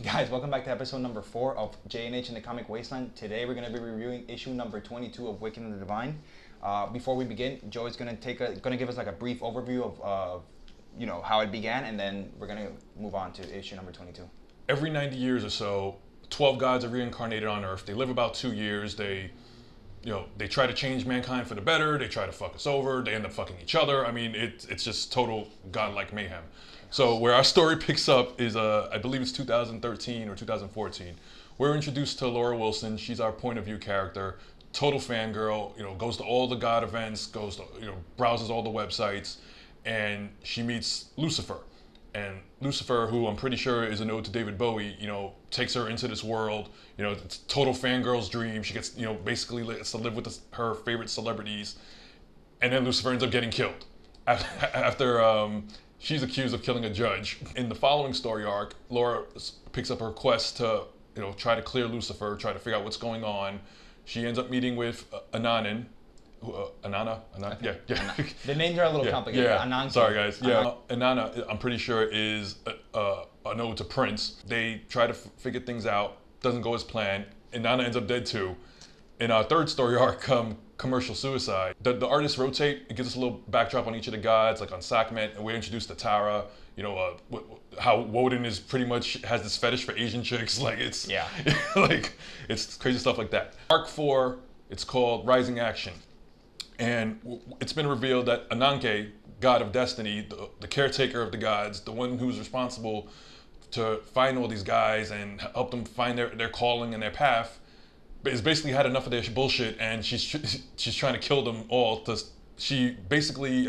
Guys, welcome back to episode number 4 of J&H in the Comic Wasteland. Today we're going to be reviewing issue number 22 of Wicked and the Divine. Before we begin, Joe is going to give us like a brief overview of how it began, and then we're going to move on to issue number 22. Every 90 years or so, 12 gods are reincarnated on Earth. They live about 2 years. They try to change mankind for the better. They try to fuck us over. They end up fucking each other. I mean, it's just total godlike mayhem. So where our story picks up is, I believe it's 2013 or 2014. We're introduced to Laura Wilson. She's our point of view character. Total fangirl, goes to all the God events, browses all the websites, and she meets Lucifer. And Lucifer, who I'm pretty sure is an ode to David Bowie, takes her into this world. It's total fangirl's dream. She gets, basically gets to live with her favorite celebrities. And then Lucifer ends up getting killed after she's accused of killing a judge. In the following story arc, Laura picks up her quest to, try to clear Lucifer, try to figure out what's going on. She ends up meeting with Ananan. Anana? Yeah. The names are a little complicated. Yeah. Anan. Sorry, guys. Yeah. Anana, I'm pretty sure, is an ode to Prince. They try to figure things out. Doesn't go as planned. Anana ends up dead too. In our third story arc, commercial suicide. The artists rotate. It gives us a little backdrop on each of the gods, like on Sekhmet, and we're introduced to Tara. How Woden is pretty much has this fetish for Asian chicks. Like it's it's crazy stuff like that. Arc 4, it's called Rising Action, and it's been revealed that Ananke, god of destiny, the caretaker of the gods, the one who's responsible to find all these guys and help them find their calling and their path, is basically had enough of their bullshit, and she's trying to kill them all. She basically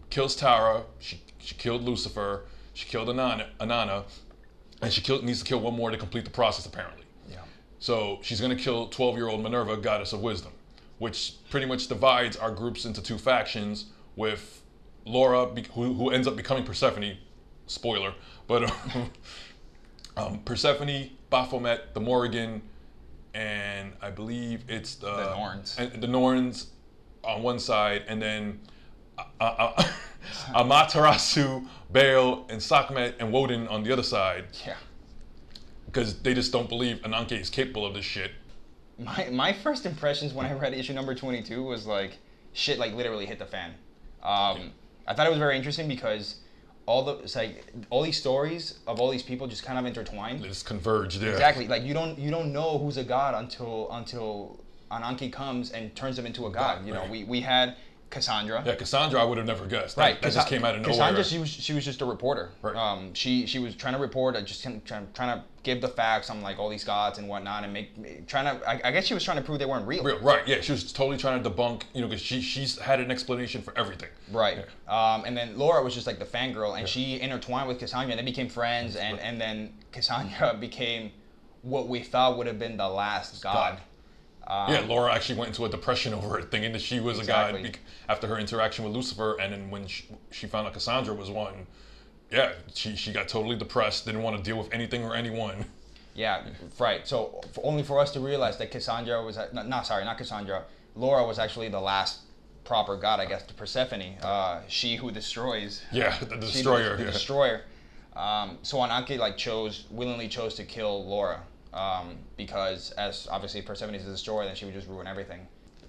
kills Tara. She killed Lucifer. She killed Anana, and she needs to kill one more to complete the process, apparently. Yeah. So she's gonna kill 12-year-old Minerva, goddess of wisdom, which pretty much divides our groups into two factions. With Laura, who ends up becoming Persephone. Spoiler, but Persephone, Baphomet, the Morrigan, and I believe it's the Norns. And the Norns on one side, and then Amaterasu, Baal, and Sekhmet and Woden on the other side. Yeah. Because they just don't believe Ananke is capable of this shit. My first impressions when I read issue number 22 was like, shit like literally hit the fan. I thought it was very interesting because all these stories of all these people just kind of intertwined. They just converged there. Exactly. Like you don't know who's a god until Ananke comes and turns them into a god. We had Cassandra. Yeah, Cassandra I would have never guessed. Right. That just came out of nowhere. Cassandra, she was just a reporter. Right. She was trying to report, just trying to give the facts on like all these gods and whatnot, and I guess she was trying to prove they weren't real. Right. Yeah, she was totally trying to debunk. Because she's had an explanation for everything. Right. Yeah. And then Laura was just like the fangirl, and she intertwined with Cassandra, and they became friends, and then Cassandra became what we thought would have been the last god. Laura actually went into a depression over it, thinking that she was a god after her interaction with Lucifer, and then when she found out Cassandra was one, she got totally depressed, didn't want to deal with anything or anyone. Yeah, right. So only for us to realize that Cassandra was not Cassandra. Laura was actually the last proper god, I guess, to Persephone, she who destroys. Yeah, the destroyer. The destroyer. So Ananke willingly chose to kill Laura. Because as obviously Persephone is a destroyer, then she would just ruin everything.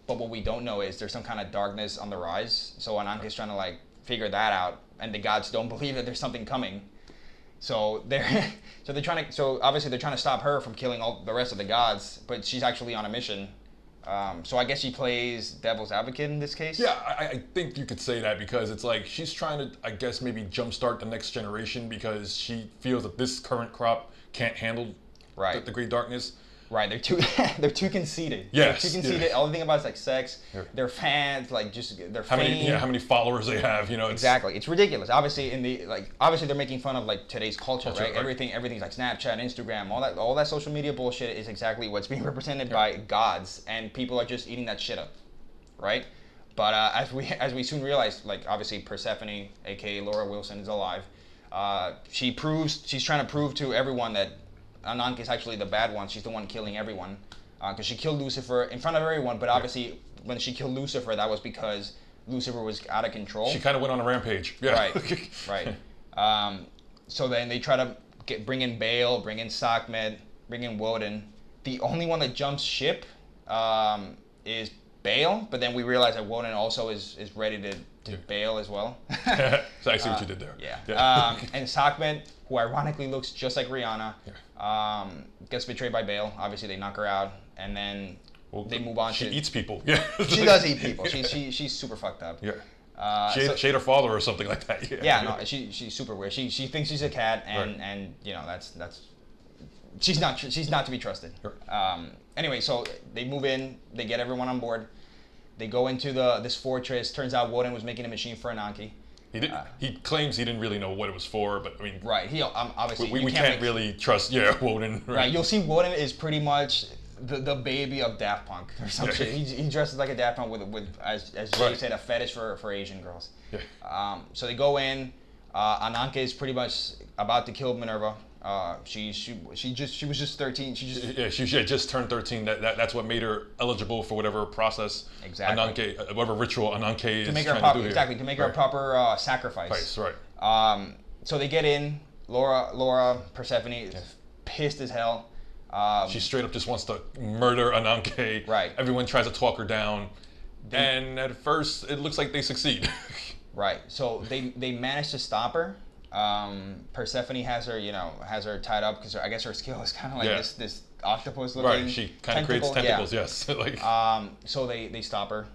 But what we don't know is there's some kind of darkness on the rise. So Ananke's trying to figure that out, and the gods don't believe that there's something coming. So obviously they're trying to stop her from killing all the rest of the gods, but she's actually on a mission. So I guess she plays devil's advocate in this case. Yeah, I think you could say that, because it's like she's trying to, I guess, maybe jumpstart the next generation, because she feels that this current crop can't handle the great darkness. Right, they're too conceited. Yes, they're too conceited. Yeah. All they think about is sex. Yeah. Their fans, their fame. How many followers they have, Exactly, it's ridiculous. Obviously, obviously they're making fun of today's culture, right? Right? Everything's like Snapchat, Instagram, all that social media bullshit is exactly what's being represented by gods, and people are just eating that shit up, right? But as we soon realize, obviously Persephone, aka Laura Wilson, is alive. She's trying to prove to everyone that Ananke is actually the bad one. She's the one killing everyone, because she killed Lucifer in front of everyone. But obviously, when she killed Lucifer, that was because Lucifer was out of control. She kind of went on a rampage. Yeah. Right. So then they try to bring in Bale, bring in Sekhmet, bring in Woden. The only one that jumps ship is Bale, but then we realize that Woden also is ready to bail as well. So I see what you did there. Yeah. And Sekhmet, who ironically looks just like Rihanna, gets betrayed by Bale. Obviously, they knock her out, and then they move on. She eats people. Yeah. She does eat people. She's super fucked up. Yeah. She ate her father or something like that. Yeah. No, she's super weird. She thinks she's a cat, and you know that's she's not to be trusted. Anyway, so they move in, they get everyone on board, they go into this fortress. Turns out Woden was making a machine for Ananke. He claims he didn't really know what it was for, but I mean, right? He obviously we can't really trust. Yeah, Woden. Right. You'll see Woden is pretty much the baby of Daft Punk or some shit. He dresses like a Daft Punk with as Jay said, a fetish for Asian girls. Yeah. So they go in. Ananke is pretty much about to kill Minerva. She was just 13. She had just turned 13. That's what made her eligible for whatever process. Exactly. Ananke, whatever ritual Ananke is to make her trying to do exactly to make her a proper sacrifice. Right. So they get in. Laura Persephone is pissed as hell. She straight up just wants to murder Ananke. Right. Everyone tries to talk her down, and at first it looks like they succeed. Right. So they manage to stop her. Persephone has her tied up because I guess her skill is kind of like this octopus looking. Right. She kind of creates tentacles. Yes. Like. So they stop her,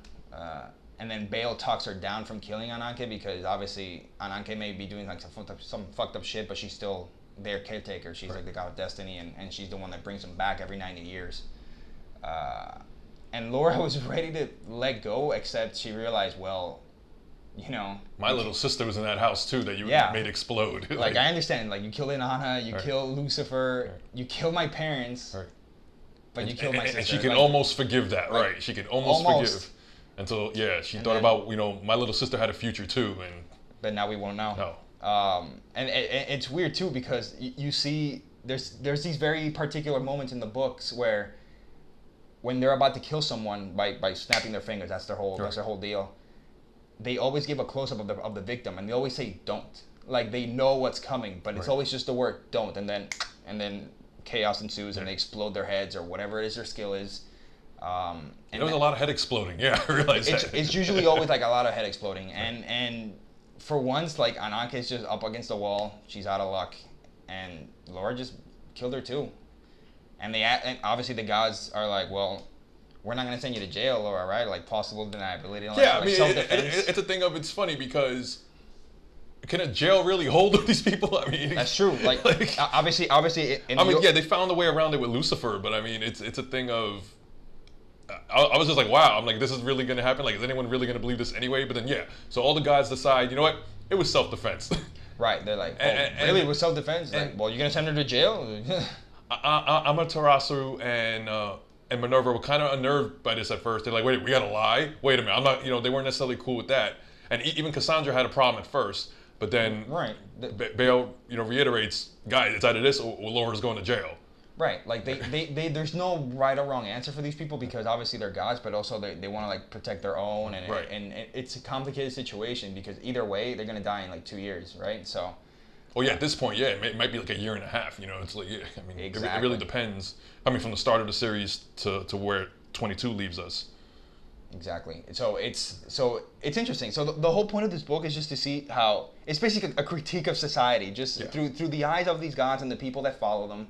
and then Bale talks her down from killing Ananke because obviously Ananke may be doing like some fucked up shit, but she's still their caretaker. She's like the god of destiny, and she's the one that brings them back every 90 years. And Laura was ready to let go, except she realized, well, you know, my little sister was in that house too that you made explode. Like I understand, like you killed Inanna, you killed Lucifer, you killed my parents, but you killed my sister. And she can almost forgive that, right? She can almost forgive until she thought about my little sister had a future too, but now we won't know. No. And it's weird too because you see there's these very particular moments in the books where when they're about to kill someone by snapping their fingers, that's their whole deal. They always give a close-up of the victim, and they always say "don't." Like they know what's coming, but it's always just the word "don't," and then chaos ensues, and they explode their heads or whatever it is their skill is. And there was a lot of head exploding. Yeah, I realized that. It's usually always like a lot of head exploding, and for once, like Ananke is just up against the wall. She's out of luck, and Laura just killed her too. And obviously the gods are like, well, we're not going to send you to jail, Laura, right? Like possible deniability. I mean, it's a thing of it's funny because can a jail really hold these people? I mean, that's true. Like obviously. They found a way around it with Lucifer, but I mean, it's a thing of. I was just like, wow. I'm like, this is really going to happen. Like, is anyone really going to believe this anyway? But then, so all the gods decide, you know what? It was self-defense. Right. They're like, really? It was self-defense? Like, well, you're going to send her to jail? Amaterasu and Minerva were kind of unnerved by this at first. They're like, wait, we got to lie? Wait a minute. I'm not, they weren't necessarily cool with that. And even Cassandra had a problem at first. But then Bale, reiterates, guys, it's either this or Laura's going to jail. Right, like they there's no right or wrong answer for these people because obviously they're gods, but also they want to like protect their own, and it's a complicated situation because either way they're gonna die in like 2 years, right? So. Well, at this point, it might be like a year and a half. It's like, I mean, it really depends. I mean, from the start of the series to where 22 leaves us. Exactly. So it's interesting. So the whole point of this book is just to see how it's basically a critique of society, just through the eyes of these gods and the people that follow them.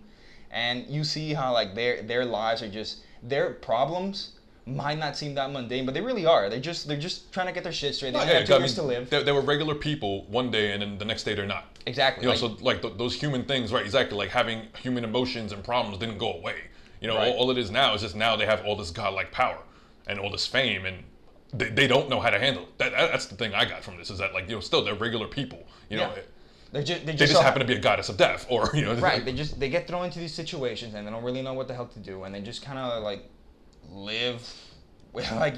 And you see how like their lives are just their problems might not seem that mundane, but they really are. They're just trying to get their shit straight. They have 2 years to live. They were regular people one day, and then the next day they're not. Exactly. So like those human things, right? Exactly. Like having human emotions and problems didn't go away. All it is now is just now they have all this godlike power and all this fame, and they don't know how to handle it. That's the thing I got from this is that like still they're regular people. They just happen to be a goddess of death, or right. They get thrown into these situations and they don't really know what the hell to do, and they just kind of like live like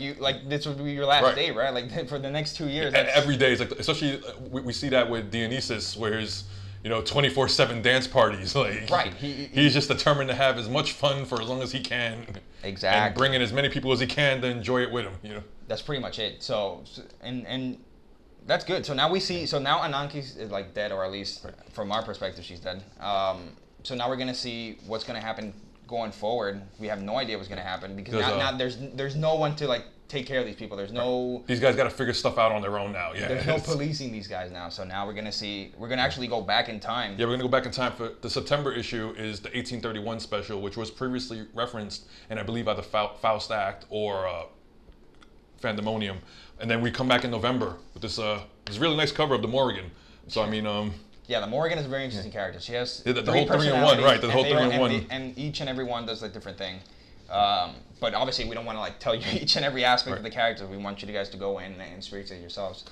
this would be your last day, right? Like for the next 2 years. And every day is like, especially we see that with Dionysus, where his 24/7 dance parties. Like he's just determined to have as much fun for as long as he can. Exactly. And bring in as many people as he can to enjoy it with him. That's pretty much it. So and That's good. So now we see. So now Ananke's is like dead, or at least from our perspective, she's dead. So now we're gonna see what's gonna happen going forward. We have no idea what's gonna happen because now there's no one to like take care of these people. There's no. These guys got to figure stuff out on their own now. Yeah. There's no policing these guys now. So now we're gonna see. We're gonna actually go back in time. Yeah, we're gonna go back in time for the September issue is the 1831 special, which was previously referenced, and I believe either Faust Act or Pandemonium. And then we come back in November with this really nice cover of the Morrigan. So I mean, yeah, the Morrigan is a very interesting character. She has the whole 3-in-1, right? The whole 3-in-1, and each and every one does a different thing. But obviously, we don't want to like tell you each and every aspect of the character. We want you guys to go in and experience it yourselves.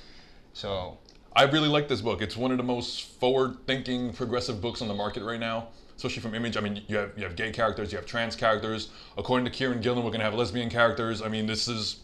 So I really like this book. It's one of the most forward-thinking, progressive books on the market right now, especially from Image. I mean, you have gay characters, you have trans characters. According to Kieron Gillen, we're gonna have lesbian characters. I mean, this is.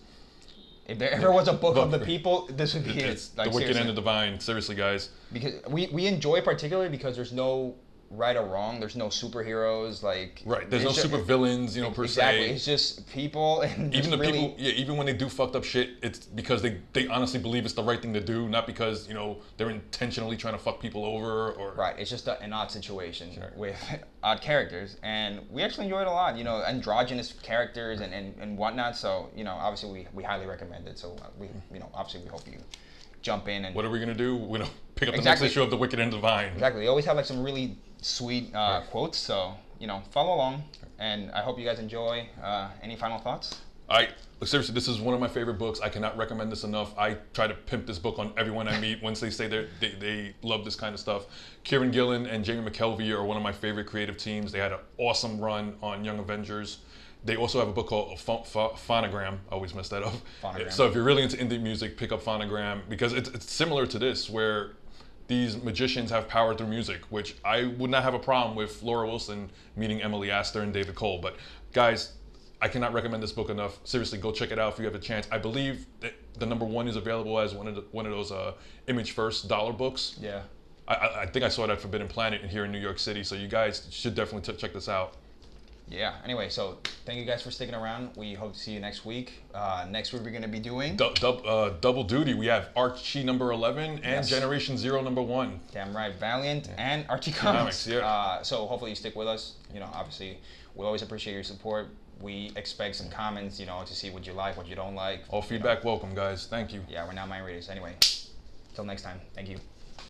If there ever was a book of the people, this would be it. It's like, The Wicked and the Divine. Seriously, guys. Because we enjoy it particularly because there's no right or wrong. There's no superheroes like. Right. There's no super villains, per exactly. se. It's just people and even the people. Yeah. Even when they do fucked up shit, it's because they honestly believe it's the right thing to do, not because they're intentionally trying to fuck people over or. Right. It's just an odd situation with odd characters, and we actually enjoy it a lot. Androgynous characters and whatnot. So obviously we highly recommend it. So we obviously we hope you jump in and. What are we gonna do? We're gonna pick up the next issue of The Wicked and the Divine. Exactly. They always have like some really sweet quotes. So follow along, and I hope you guys enjoy. Any final thoughts? Seriously, this is one of my favorite books. I cannot recommend this enough. I try to pimp this book on everyone I meet once they say they love this kind of stuff. Kieron Gillen and Jamie McKelvie are one of my favorite creative teams. They had an awesome run on Young Avengers. They also have a book called Phonogram. I always mess that up. Phonogram. So if you're really into indie music, pick up Phonogram because it's similar to this where these magicians have power through music, which I would not have a problem with Laura Wilson meeting Emily Astor and David Cole. But guys, I cannot recommend this book enough. Seriously, go check it out if you have a chance. I believe that the #1 is available as one of those Image First dollar books. Yeah. I think I saw it at Forbidden Planet here in New York City. So you guys should definitely check this out. Yeah. Anyway, so thank you guys for sticking around. We hope to see you next week. Next week we're going to be doing double duty. We have Archie #11 and Generation Zero #1. Damn right, Valiant and Archie Comics. Yeah. So hopefully you stick with us. Obviously we always appreciate your support. We expect some comments, to see what you like, what you don't like. All feedback welcome, guys. Thank you. Yeah, we're not mind readers. Anyway, till next time. Thank you.